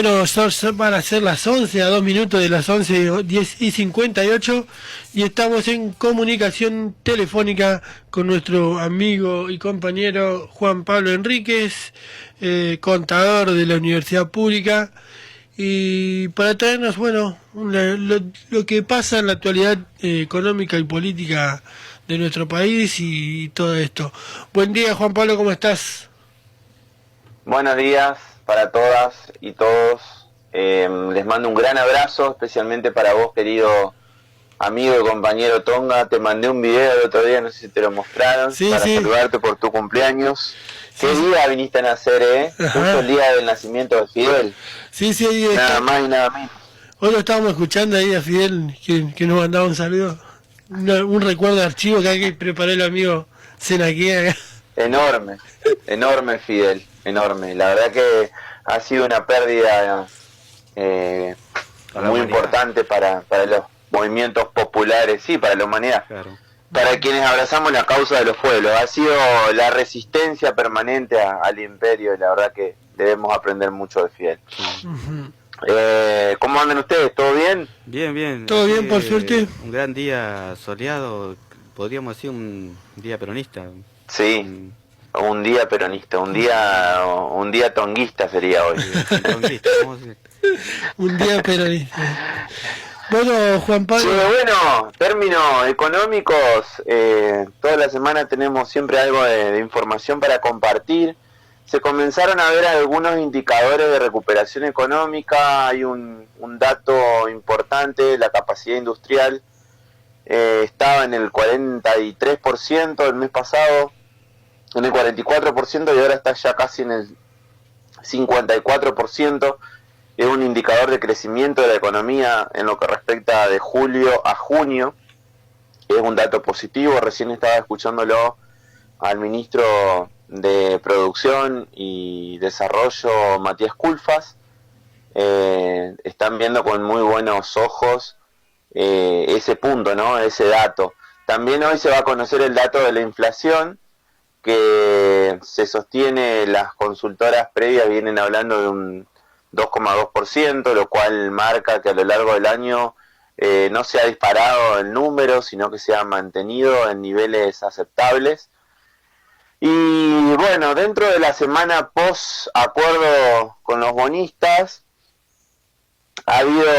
Bueno, van a ser las 11, a 2 minutos de las 11:58 y estamos en comunicación telefónica con nuestro amigo y compañero Juan Pablo Enríquez, contador de la Universidad Pública, y para traernos, bueno, lo que pasa en la actualidad económica y política de nuestro país y todo esto. Buen día, Juan Pablo, ¿cómo estás? Buenos días para todas y todos. Les mando un gran abrazo, especialmente para vos, querido amigo y compañero Tonga. Te mandé un video el otro día, no sé si te lo mostraron, Sí, para sí. saludarte por tu cumpleaños. Sí, ¿Qué sí. día viniste a nacer, Ajá. Justo el día del nacimiento de Fidel. Sí, sí, ahí Nada está. más y nada menos. Hoy lo estábamos escuchando ahí a Fidel, que nos mandaba un saludo. Un recuerdo de archivo que hay que preparar el amigo Senaquía. Enorme, enorme Fidel, enorme. La verdad que ha sido una pérdida muy importante para los movimientos populares, sí, para la humanidad. Claro. Para quienes abrazamos la causa de los pueblos. Ha sido la resistencia permanente al imperio y la verdad que debemos aprender mucho de Fidel. Uh-huh. ¿Cómo andan ustedes? ¿Todo bien? Bien, bien. ¿Todo bien, por suerte? Un gran día soleado, podríamos decir un día peronista. Sí, un día peronista, un día tonguista sería hoy. Tonguista, vamos a decir. Un día peronista. Bueno, Juan Pablo. Sí, bueno, términos económicos, toda la semana tenemos siempre algo de información para compartir. Se comenzaron a ver algunos indicadores de recuperación económica. Hay un dato importante, la capacidad industrial estaba en el 43% el mes pasado, en el 44%, y ahora está ya casi en el 54%. Es un indicador de crecimiento de la economía en lo que respecta de julio a junio. Es un dato positivo. Recién estaba escuchándolo al ministro de Producción y Desarrollo, Matías Culfas. Están viendo con muy buenos ojos ese punto, ¿no? Ese dato. También hoy se va a conocer el dato de la inflación, que se sostiene, las consultoras previas vienen hablando de un 2,2%, lo cual marca que a lo largo del año no se ha disparado el número, sino que se ha mantenido en niveles aceptables. Y bueno, dentro de la semana post acuerdo con los bonistas, ha habido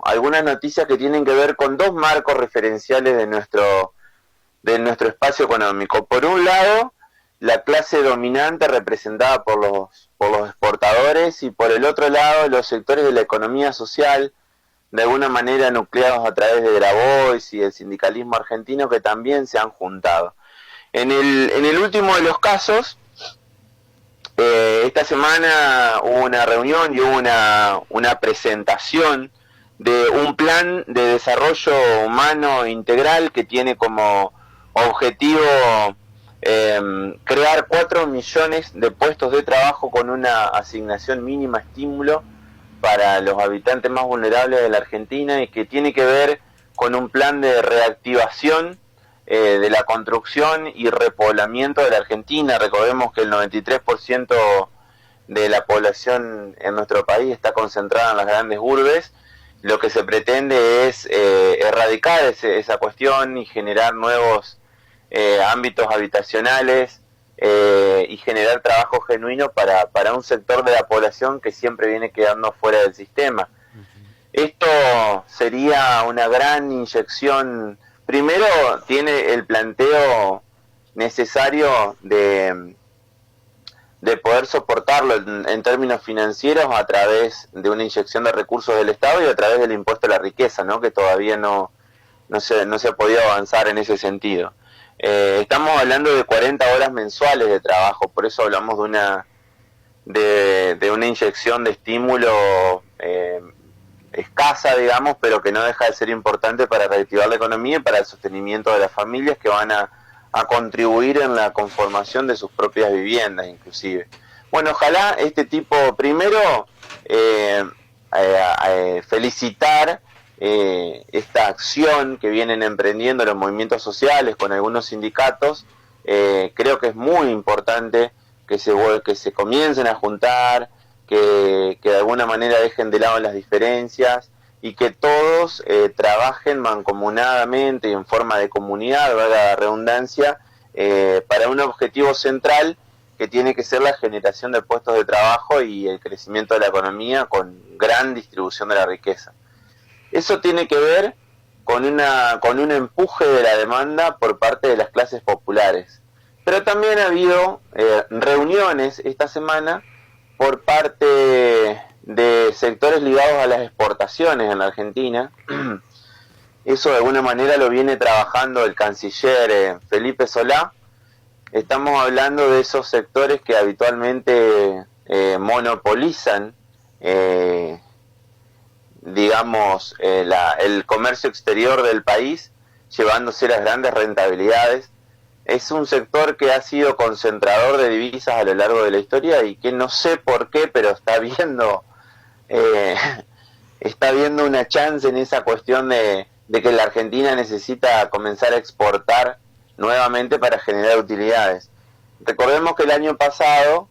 algunas noticias que tienen que ver con dos marcos referenciales de nuestro espacio económico. Por un lado, la clase dominante representada por los exportadores, y por el otro lado los sectores de la economía social, de alguna manera nucleados a través de Grabois y el sindicalismo argentino, que también se han juntado. En el último de los casos, esta semana hubo una reunión y hubo una presentación de un plan de desarrollo humano integral que tiene como objetivo crear 4 millones de puestos de trabajo con una asignación mínima estímulo para los habitantes más vulnerables de la Argentina, y que tiene que ver con un plan de reactivación de la construcción y repoblamiento de la Argentina. Recordemos que el 93% de la población en nuestro país está concentrada en las grandes urbes. Lo que se pretende es erradicar esa cuestión y generar nuevos ámbitos habitacionales y generar trabajo genuino para un sector de la población que siempre viene quedando fuera del sistema. Esto sería una gran inyección. Primero, tiene el planteo necesario de poder soportarlo en términos financieros a través de una inyección de recursos del Estado y a través del impuesto a la riqueza, ¿no? Que todavía no se ha podido avanzar en ese sentido. Estamos hablando de 40 horas mensuales de trabajo, por eso hablamos de una inyección de estímulo escasa, digamos, pero que no deja de ser importante para reactivar la economía y para el sostenimiento de las familias, que van a contribuir en la conformación de sus propias viviendas, inclusive. Bueno, ojalá este tipo, primero, felicitar esta acción que vienen emprendiendo los movimientos sociales con algunos sindicatos. Creo que es muy importante que se comiencen a juntar, que de alguna manera dejen de lado las diferencias y que todos trabajen mancomunadamente y en forma de comunidad, valga la redundancia, para un objetivo central que tiene que ser la generación de puestos de trabajo y el crecimiento de la economía con gran distribución de la riqueza. Eso tiene que ver con un empuje de la demanda por parte de las clases populares. Pero también ha habido reuniones esta semana por parte de sectores ligados a las exportaciones en la Argentina. Eso de alguna manera lo viene trabajando el canciller Felipe Solá. Estamos hablando de esos sectores que habitualmente monopolizan, digamos, el comercio exterior del país, llevándose las grandes rentabilidades. Es un sector que ha sido concentrador de divisas a lo largo de la historia y que no sé por qué, pero está viendo una chance en esa cuestión de que la Argentina necesita comenzar a exportar nuevamente para generar utilidades. Recordemos que el año pasado,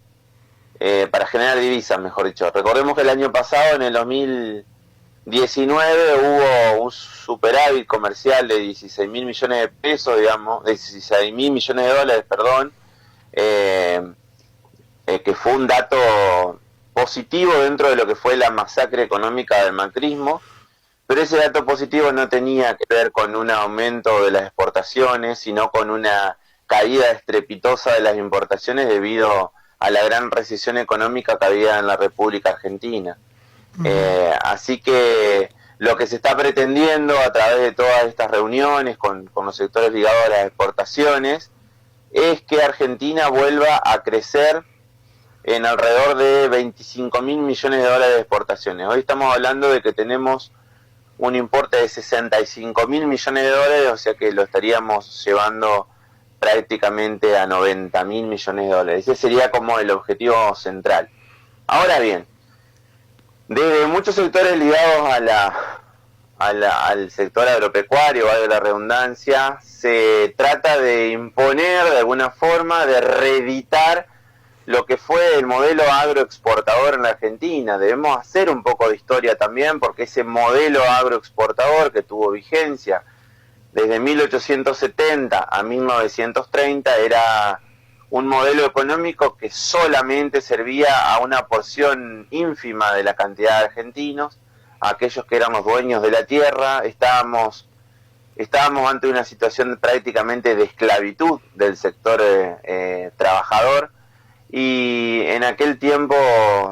para generar divisas, mejor dicho, recordemos que el año pasado, en el 2019, hubo un superávit comercial de 16 mil millones de pesos, digamos, de 16 mil millones de dólares, perdón, que fue un dato positivo dentro de lo que fue la masacre económica del macrismo. Pero ese dato positivo no tenía que ver con un aumento de las exportaciones, sino con una caída estrepitosa de las importaciones debido a la gran recesión económica que había en la República Argentina. Así que lo que se está pretendiendo a través de todas estas reuniones con los sectores ligados a las exportaciones es que Argentina vuelva a crecer en alrededor de 25 mil millones de dólares de exportaciones. Hoy estamos hablando de que tenemos un importe de 65 mil millones de dólares, o sea que lo estaríamos llevando prácticamente a 90 mil millones de dólares. Ese sería como el objetivo central. Ahora bien, desde muchos sectores ligados al sector agropecuario, valga la redundancia, se trata de imponer de alguna forma, de reeditar lo que fue el modelo agroexportador en la Argentina. Debemos hacer un poco de historia también, porque ese modelo agroexportador que tuvo vigencia desde 1870 a 1930 era un modelo económico que solamente servía a una porción ínfima de la cantidad de argentinos, a aquellos que éramos dueños de la tierra. Estábamos ante una situación prácticamente de esclavitud del sector trabajador. Y en aquel tiempo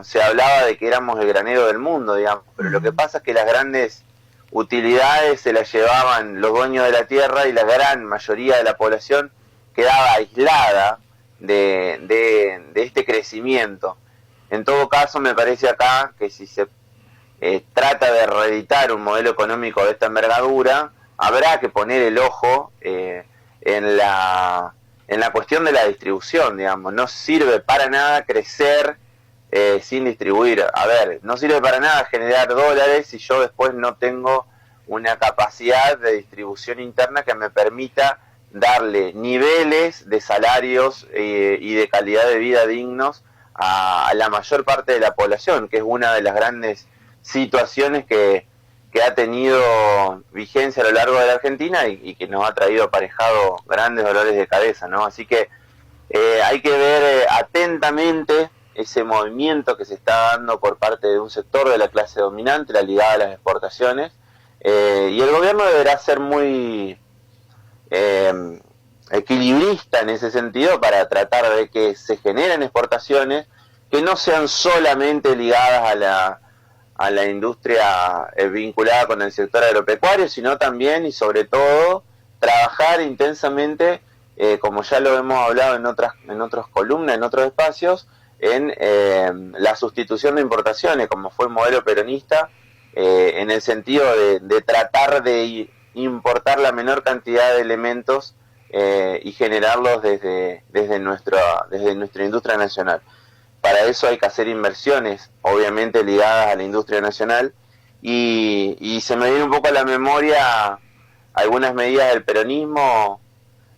se hablaba de que éramos el granero del mundo, digamos, pero lo que pasa es que las grandes utilidades se las llevaban los dueños de la tierra y la gran mayoría de la población quedaba aislada de este crecimiento. En todo caso, me parece acá que si se trata de reeditar un modelo económico de esta envergadura, habrá que poner el ojo en la cuestión de la distribución, digamos. No sirve para nada crecer sin distribuir. A ver, no sirve para nada generar dólares si yo después no tengo una capacidad de distribución interna que me permita darle niveles de salarios y de calidad de vida dignos a la mayor parte de la población, que es una de las grandes situaciones que ha tenido vigencia a lo largo de la Argentina y que nos ha traído aparejado grandes dolores de cabeza, ¿no? Así que hay que ver atentamente ese movimiento que se está dando por parte de un sector de la clase dominante, la ligada a las exportaciones, y el gobierno deberá ser muy equilibrista en ese sentido para tratar de que se generen exportaciones que no sean solamente ligadas a la industria vinculada con el sector agropecuario, sino también y sobre todo trabajar intensamente, como ya lo hemos hablado en otras columnas, en otros espacios, en la sustitución de importaciones, como fue el modelo peronista, en el sentido de tratar de importar la menor cantidad de elementos y generarlos desde nuestra industria nacional. Para eso hay que hacer inversiones, obviamente ligadas a la industria nacional, y se me viene un poco a la memoria algunas medidas del peronismo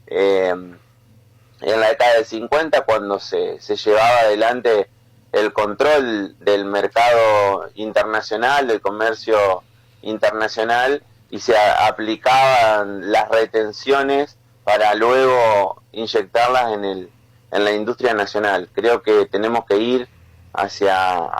en la década del 50, cuando se llevaba adelante el control del mercado internacional, del comercio internacional, y se aplicaban las retenciones para luego inyectarlas en la industria nacional. Creo que tenemos que ir hacia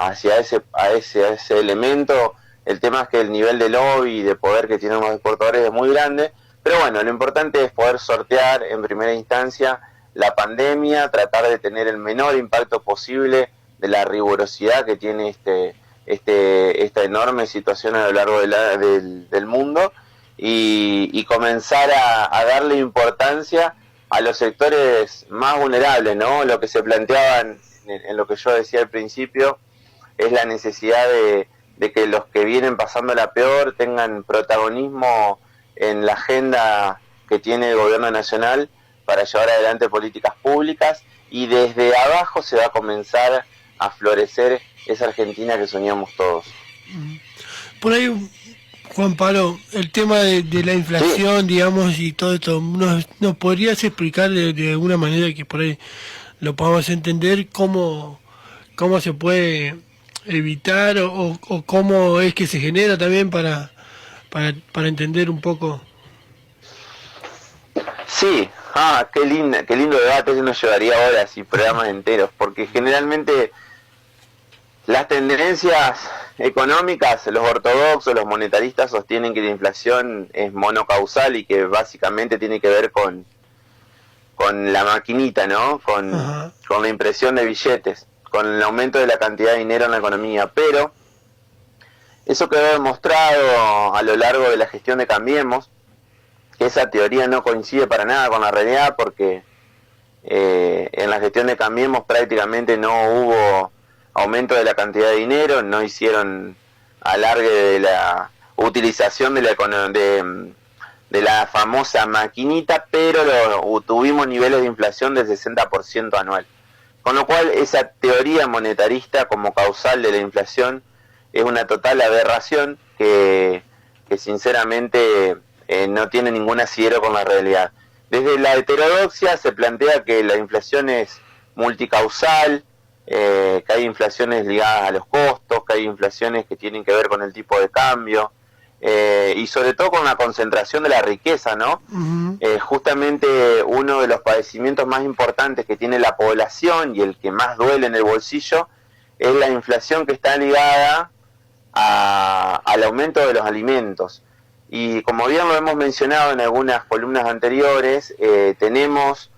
ese elemento. El tema es que el nivel de lobby y de poder que tienen los exportadores es muy grande, pero bueno, lo importante es poder sortear en primera instancia la pandemia, tratar de tener el menor impacto posible de la rigurosidad que tiene esta enorme situación a lo largo del mundo, y comenzar a darle importancia a los sectores más vulnerables, ¿no? Lo que se planteaba en lo que yo decía al principio es la necesidad de que los que vienen pasando la peor tengan protagonismo en la agenda que tiene el gobierno nacional para llevar adelante políticas públicas, y desde abajo se va a comenzar a florecer esa Argentina que soñamos todos. Por ahí, Juan Pablo, el tema de la inflación, sí, digamos, y todo esto, ¿nos podrías explicar de alguna manera que por ahí lo podamos entender cómo se puede evitar o cómo es que se genera también para entender un poco? Sí, qué lindo debate, eso nos llevaría horas y programas enteros, porque generalmente las tendencias económicas, los ortodoxos, los monetaristas sostienen que la inflación es monocausal y que básicamente tiene que ver con la maquinita, ¿no? Con la impresión de billetes, con el aumento de la cantidad de dinero en la economía. Pero eso quedó demostrado a lo largo de la gestión de Cambiemos, que esa teoría no coincide para nada con la realidad, porque en la gestión de Cambiemos prácticamente no hubo aumento de la cantidad de dinero, no hicieron alargue de la utilización de la famosa maquinita, pero tuvimos niveles de inflación del 60% anual. Con lo cual esa teoría monetarista como causal de la inflación es una total aberración que sinceramente no tiene ningún asidero con la realidad. Desde la heterodoxia se plantea que la inflación es multicausal, que hay inflaciones ligadas a los costos, que hay inflaciones que tienen que ver con el tipo de cambio, y sobre todo con la concentración de la riqueza, ¿no? Justamente uno de los padecimientos más importantes que tiene la población y el que más duele en el bolsillo es la inflación que está ligada al aumento de los alimentos. Y como bien lo hemos mencionado en algunas columnas anteriores, tenemos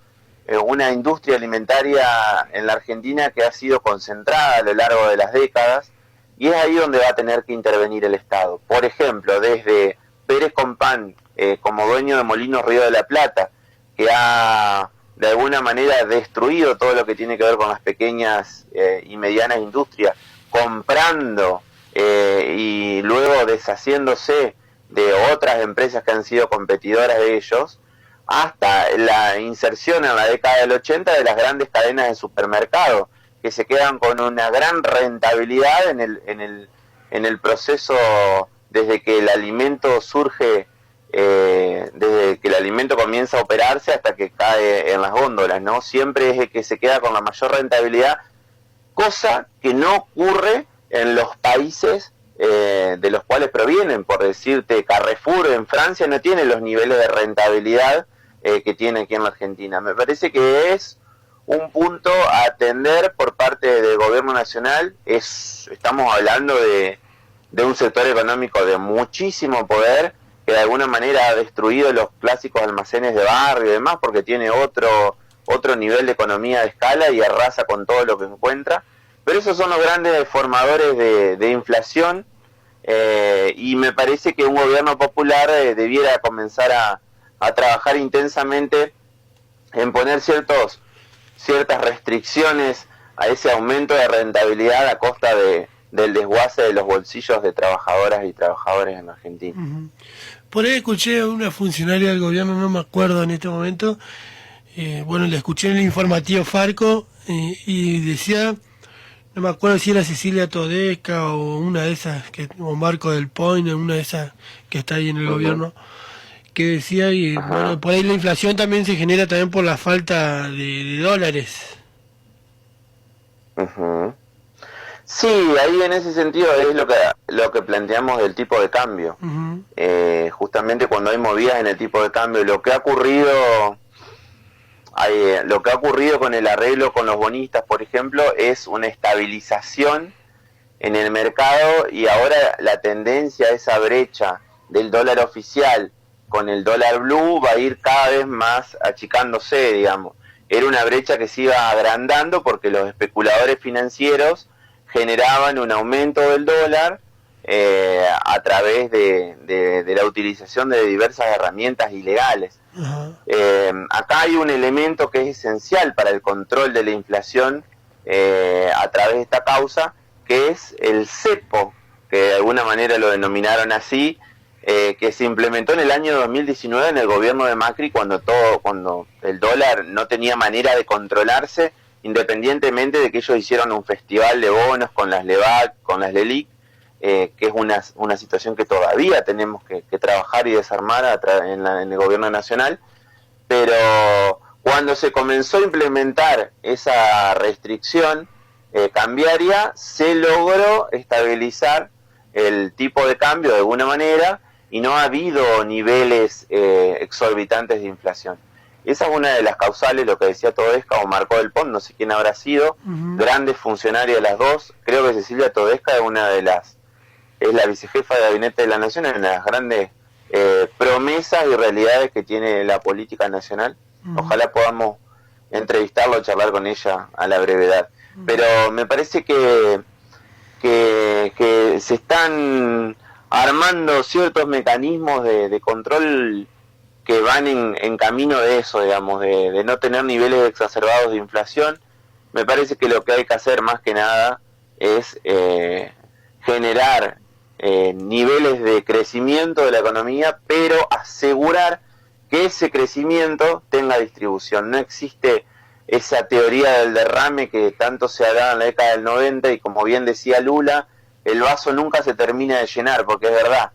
una industria alimentaria en la Argentina que ha sido concentrada a lo largo de las décadas, y es ahí donde va a tener que intervenir el Estado. Por ejemplo, desde Pérez Compán, como dueño de Molinos Río de la Plata, que ha de alguna manera destruido todo lo que tiene que ver con las pequeñas y medianas industrias, comprando y luego deshaciéndose de otras empresas que han sido competidoras de ellos, hasta la inserción en la década del 80 de las grandes cadenas de supermercados, que se quedan con una gran rentabilidad en el proceso desde que el alimento surge, desde que el alimento comienza a operarse hasta que cae en las góndolas, ¿no? Siempre es el que se queda con la mayor rentabilidad, cosa que no ocurre en los países de los cuales provienen. Por decirte, Carrefour en Francia no tiene los niveles de rentabilidad que tiene aquí en la Argentina. Me parece que es un punto a atender por parte del gobierno nacional. Estamos hablando de un sector económico de muchísimo poder, que de alguna manera ha destruido los clásicos almacenes de barrio y demás, porque tiene otro nivel de economía de escala y arrasa con todo lo que encuentra. Pero esos son los grandes formadores de inflación, y me parece que un gobierno popular debiera comenzar a trabajar intensamente en poner ciertas restricciones a ese aumento de rentabilidad a costa del desguace de los bolsillos de trabajadoras y trabajadores en Argentina. Por ahí escuché a una funcionaria del gobierno, no me acuerdo en este momento, la escuché en el informativo Farco, y decía, no me acuerdo si era Cecilia Todesca o una de esas, o Marco del Point, una de esas que está ahí en el gobierno, que decía, y bueno, por ahí la inflación también se genera también por la falta de dólares. Sí, ahí en ese sentido es lo que planteamos del tipo de cambio. Ujú. Justamente cuando hay movidas en el tipo de cambio, lo que ha ocurrido con el arreglo con los bonistas, por ejemplo, es una estabilización en el mercado, y ahora la tendencia a esa brecha del dólar oficial con el dólar blue va a ir cada vez más achicándose, digamos. Era una brecha que se iba agrandando porque los especuladores financieros generaban un aumento del dólar a través de la utilización de diversas herramientas ilegales. Ajá. Acá hay un elemento que es esencial para el control de la inflación a través de esta causa, que es el cepo, que de alguna manera lo denominaron así, que se implementó en el año 2019 en el gobierno de Macri, cuando el dólar no tenía manera de controlarse, independientemente de que ellos hicieron un festival de bonos con las LEVAC, con las LELIC, que es una situación que todavía tenemos que trabajar y desarmar en el gobierno nacional. Pero cuando se comenzó a implementar esa restricción cambiaria, se logró estabilizar el tipo de cambio de alguna manera, y no ha habido niveles exorbitantes de inflación. Esa es una de las causales, lo que decía Todesca o Marco del Pont, no sé quién habrá sido, grandes funcionarios las dos. Creo que Cecilia Todesca es la vicejefa de gabinete de la Nación, en las grandes promesas y realidades que tiene la política nacional. Ojalá podamos entrevistarlo o charlar con ella a la brevedad. Pero me parece que se están armando ciertos mecanismos de control que van en camino de eso, digamos, de no tener niveles exacerbados de inflación. Me parece que lo que hay que hacer más que nada es generar niveles de crecimiento de la economía, pero asegurar que ese crecimiento tenga distribución. No existe esa teoría del derrame que tanto se ha dado en la década del 90, y como bien decía Lula, el vaso nunca se termina de llenar, porque es verdad,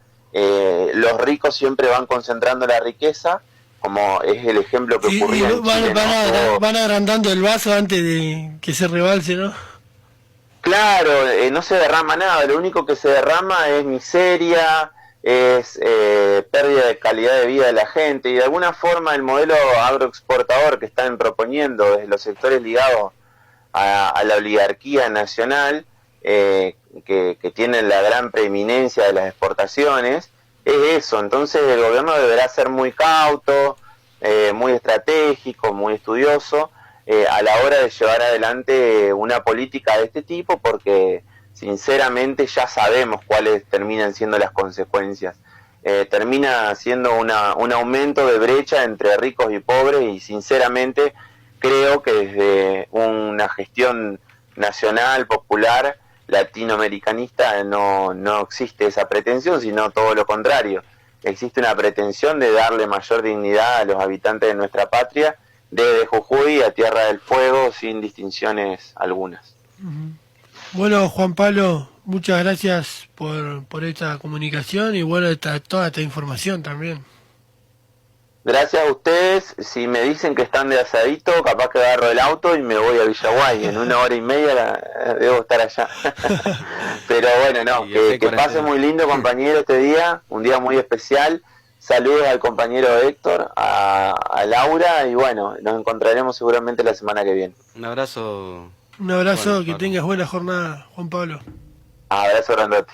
los ricos siempre van concentrando la riqueza, como es el ejemplo que ocurría en Chile, ¿no? Van agrandando el vaso antes de que se rebalse, ¿no? Claro, no se derrama nada, lo único que se derrama es miseria, es pérdida de calidad de vida de la gente, y de alguna forma el modelo agroexportador que están proponiendo desde los sectores ligados a la oligarquía nacional, que tienen la gran preeminencia de las exportaciones, es eso. Entonces el gobierno deberá ser muy cauto, muy estratégico, muy estudioso a la hora de llevar adelante una política de este tipo, porque sinceramente ya sabemos cuáles terminan siendo las consecuencias. Termina siendo un aumento de brecha entre ricos y pobres, y sinceramente creo que desde una gestión nacional, popular, latinoamericanista, no existe esa pretensión, sino todo lo contrario. Existe una pretensión de darle mayor dignidad a los habitantes de nuestra patria, desde Jujuy a Tierra del Fuego, sin distinciones algunas. Bueno, Juan Pablo, muchas gracias por esta comunicación y bueno, toda esta información también. Gracias a ustedes. Si me dicen que están de asadito, capaz que agarro el auto y me voy a Villaguay. En 1 hora y media debo estar allá. Pero bueno, no, que pase muy lindo, compañero, este día, un día muy especial. Saludos al compañero Héctor, a Laura, y bueno, nos encontraremos seguramente la semana que viene. Un abrazo. Un abrazo, Bueno, que tengas buena jornada, Juan Pablo. Abrazo grandote.